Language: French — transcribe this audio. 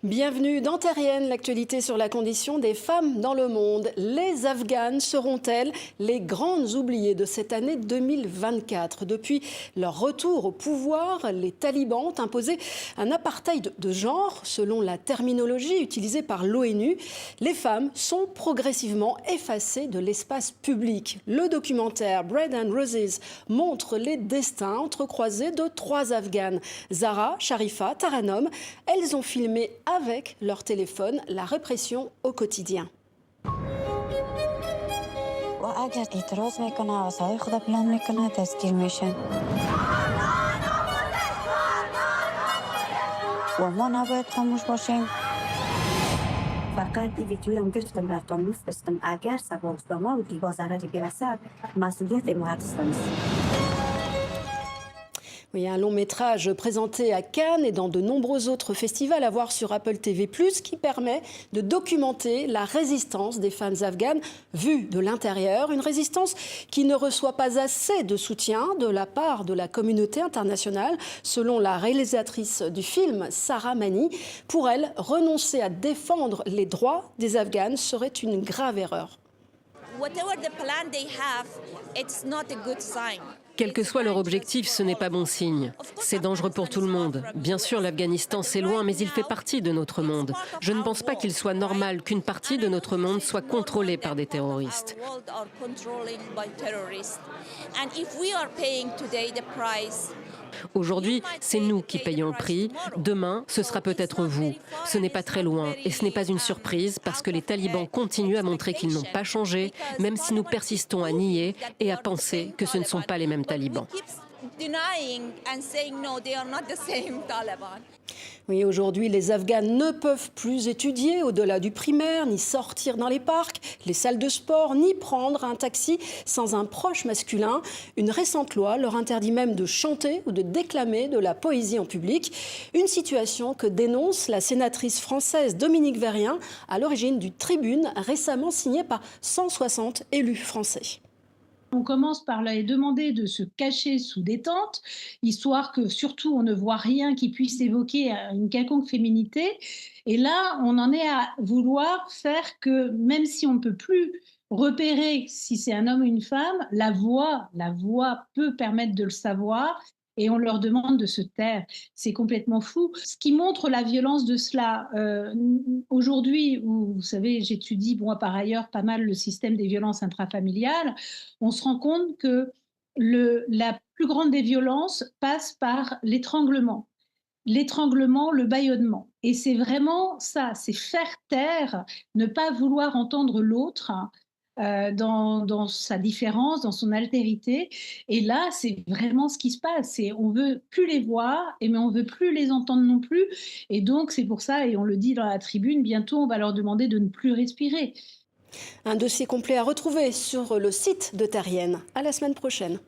Bienvenue dans Terrienne, l'actualité sur la condition des femmes dans le monde. Les Afghanes seront-elles les grandes oubliées de cette année 2024 ? Depuis leur retour au pouvoir, les talibans ont imposé un apartheid de genre. Selon la terminologie utilisée par l'ONU, les femmes sont progressivement effacées de l'espace public. Le documentaire Bread and Roses montre les destins entrecroisés de 3 Afghanes. Zara, Sharifa, Taranum, elles ont filmé avec leur téléphone la répression au quotidien. فقط دیویتویم گفتم رفتم مفرستم اگر سباز ما و دیگه ضرری برسد مسئولیت اماراتستان است. Oui, un long métrage présenté à Cannes et dans de nombreux autres festivals à voir sur Apple TV+, qui permet de documenter la résistance des femmes afghanes vue de l'intérieur. Une résistance qui ne reçoit pas assez de soutien de la part de la communauté internationale. Selon la réalisatrice du film, Sarah Mani, pour elle, renoncer à défendre les droits des Afghanes serait une grave erreur. Whatever the plan they have, it's not a good sign. Quel que soit leur objectif, ce n'est pas bon signe. C'est dangereux pour tout le monde. Bien sûr, l'Afghanistan, c'est loin, mais il fait partie de notre monde. Je ne pense pas qu'il soit normal qu'une partie de notre monde soit contrôlée par des terroristes. Aujourd'hui, c'est nous qui payons le prix. Demain, ce sera peut-être vous. Ce n'est pas très loin et ce n'est pas une surprise parce que les talibans continuent à montrer qu'ils n'ont pas changé, même si nous persistons à nier et à penser que ce ne sont pas les mêmes talibans. Oui, aujourd'hui, les Afghanes ne peuvent plus étudier au-delà du primaire, ni sortir dans les parcs, les salles de sport, ni prendre un taxi sans un proche masculin. Une récente loi leur interdit même de chanter ou de déclamer de la poésie en public. Une situation que dénonce la sénatrice française Dominique Vérien, à l'origine du Tribune, récemment signé par 160 élus français. On commence par leur demander de se cacher sous des tentes, histoire que surtout on ne voit rien qui puisse évoquer une quelconque féminité. Et là, on en est à vouloir faire que, même si on ne peut plus repérer si c'est un homme ou une femme, la voix peut permettre de le savoir. Et on leur demande de se taire. C'est complètement fou. Ce qui montre la violence de cela, aujourd'hui, où, vous savez, j'étudie, moi, par ailleurs, pas mal le système des violences intrafamiliales, on se rend compte que la plus grande des violences passe par l'étranglement. L'étranglement, le bâillonnement. Et c'est vraiment ça, c'est faire taire, ne pas vouloir entendre l'autre, dans sa différence, dans son altérité. Et là, c'est vraiment ce qui se passe. On veut plus les voir, mais on veut plus les entendre non plus. Et donc, c'est pour ça, et on le dit dans la tribune, bientôt, on va leur demander de ne plus respirer. Un dossier complet à retrouver sur le site de Terrienne. À la semaine prochaine.